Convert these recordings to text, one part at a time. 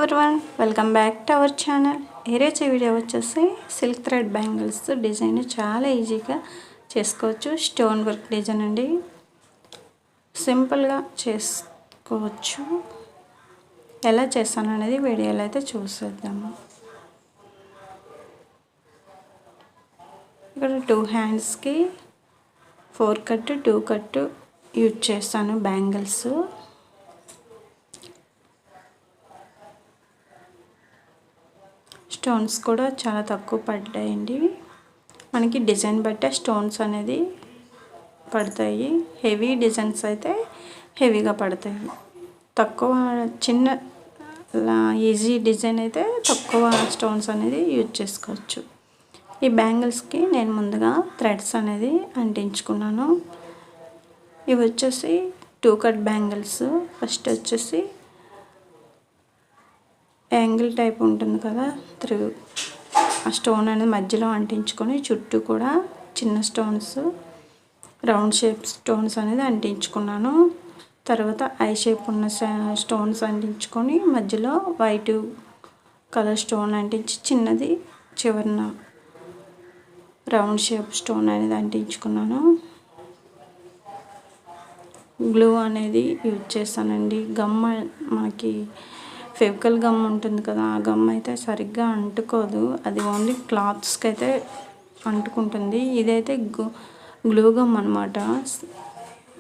Everyone, welcome back to our channel. ఈరోజు video వచ్చేసి silk thread bangles design చాలా ఈజీగా చేసుకోవచ్చు. స్టోన్ వర్క్ డిజైన్ అండి, సింపుల్గా చేసుకోవచ్చు. ఎలా చేస్తాను అనేది వీడియోలో అయితే చూసేద్దాము. ఇక్కడ 2 హ్యాండ్స్కి 4 కట్ 2 కట్ యూజ్ చేస్తాను బ్యాంగిల్స్. స్టోన్స్ కూడా చాలా తక్కువ పడ్డాయండి. మనకి డిజైన్ బట్టే స్టోన్స్ అనేది పడతాయి. హెవీ డిజైన్స్ అయితే హెవీగా పడతాయి. తక్కువ చిన్న ఈజీ డిజైన్ అయితే తక్కువ స్టోన్స్ అనేది యూజ్ చేసుకోవచ్చు. ఈ బ్యాంగిల్స్కి నేను ముందుగా థ్రెడ్స్ అనేది అంటించుకున్నాను. ఇవి వచ్చేసి 2 కట్ బ్యాంగిల్స్. ఫస్ట్ వచ్చేసి యాంగిల్ టైప్ ఉంటుంది కదా, ఆ స్టోన్ అనేది మధ్యలో అంటించుకొని చుట్టూ కూడా చిన్న స్టోన్స్, రౌండ్ షేప్ స్టోన్స్ అనేది అంటించుకున్నాను. తర్వాత ఐ షేప్ ఉన్న స్టోన్స్ అంటించుకొని మధ్యలో వైట్ కలర్ స్టోన్ అంటించి చిన్నది చివరన రౌండ్ షేప్ స్టోన్ అనేది అంటించుకున్నాను. గ్లూ అనేది యూజ్ చేస్తానండి. గమ్ మనకి ఫెవికల్ గమ్ ఉంటుంది కదా, ఆ గమ్ అయితే సరిగ్గా అంటుకోదు. అది ఓన్లీ క్లాత్స్కి అయితే అంటుకుంటుంది. ఇదైతే గ్లూ గమ్ అనమాట.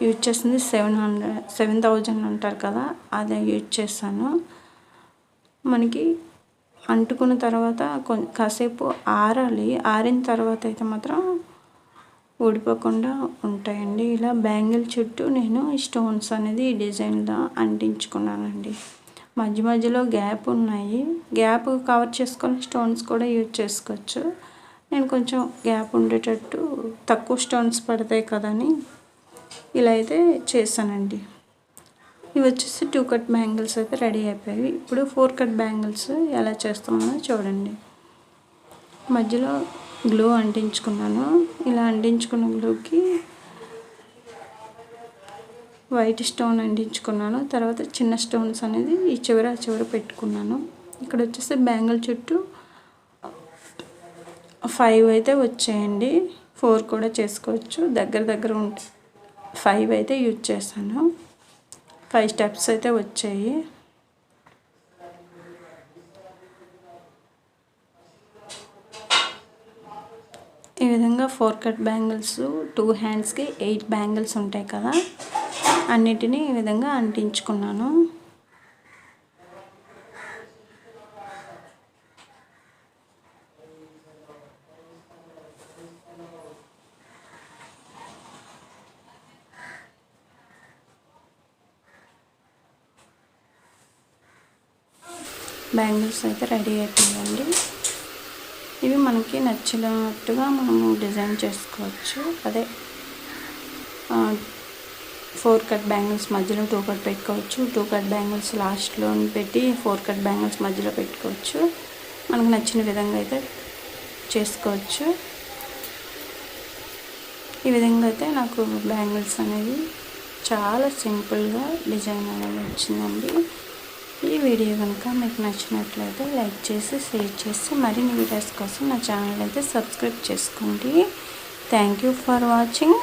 యూజ్ చేస్తుంది 7000 అంటారు కదా, అదే యూజ్ చేస్తాను. మనకి అంటుకున్న తర్వాత కాసేపు ఆరాలి. ఆరిన తర్వాత అయితే మాత్రం ఊడిపోకుండా ఉంటాయండి. ఇలా బ్యాంగిల్ చుట్టూ నేను ఈ స్టోన్స్ అనేది ఈ డిజైన్లో అంటించుకున్నానండి. మధ్య మధ్యలో గ్యాప్ ఉన్నాయి. గ్యాప్ కవర్ చేసుకొని స్టోన్స్ కూడా యూజ్ చేసుకోవచ్చు. నేను కొంచెం గ్యాప్ ఉండేటట్టు, తక్కువ స్టోన్స్ పడతాయి కదని ఇలా అయితే చేశానండి. ఇవి వచ్చేసి 2 కట్ బ్యాంగిల్స్ అయితే రెడీ అయిపోయాయి. ఇప్పుడు 4 కట్ బ్యాంగిల్స్ ఎలా చేస్తామో చూడండి. మధ్యలో గ్లూ అంటించుకున్నాను. ఇలా అంటించుకున్న గ్లూకి వైట్ స్టోన్ అంటించుకున్నాను. తర్వాత చిన్న స్టోన్స్ అనేది ఈ చివర పెట్టుకున్నాను. ఇక్కడ వచ్చేసి బ్యాంగిల్ చుట్టూ 5 అయితే వచ్చాయండి. 4 కూడా చేసుకోవచ్చు. దగ్గర ఉంటే 5 అయితే యూజ్ చేశాను. 5 స్టెప్స్ అయితే వచ్చాయి. ఈ విధంగా 4 కట్ బ్యాంగిల్స్ 2 హ్యాండ్స్కి 8 బ్యాంగిల్స్ ఉంటాయి కదా, అన్నిటినీ ఈ విధంగా అంటించుకున్నాను. బ్యాంగిల్స్ అయితే రెడీ అయిపోయాయండి. ఇవి మనకి నచ్చినట్టుగా మనము డిజైన్ చేసుకోవచ్చు. అదే 4 కట్ బ్యాంగిల్స్ మధ్యలో 2 కట్ పెట్టుకోవచ్చు. 2 కట్ బ్యాంగిల్స్ లాస్ట్లో పెట్టి 4 కట్ బ్యాంగిల్స్ మధ్యలో పెట్టుకోవచ్చు. మనకు నచ్చిన విధంగా అయితే చేసుకోవచ్చు. ఈ విధంగా అయితే నాకు బ్యాంగిల్స్ అనేది చాలా సింపుల్గా డిజైన్ అనేది వచ్చిందండి. ఈ వీడియో కనుక మీకు నచ్చినట్లయితే లైక్ చేసి, షేర్ చేసి, మరిన్ని వీడియోస్ కోసం నా ఛానల్ అయితే సబ్స్క్రైబ్ చేసుకోండి. Thank you for watching.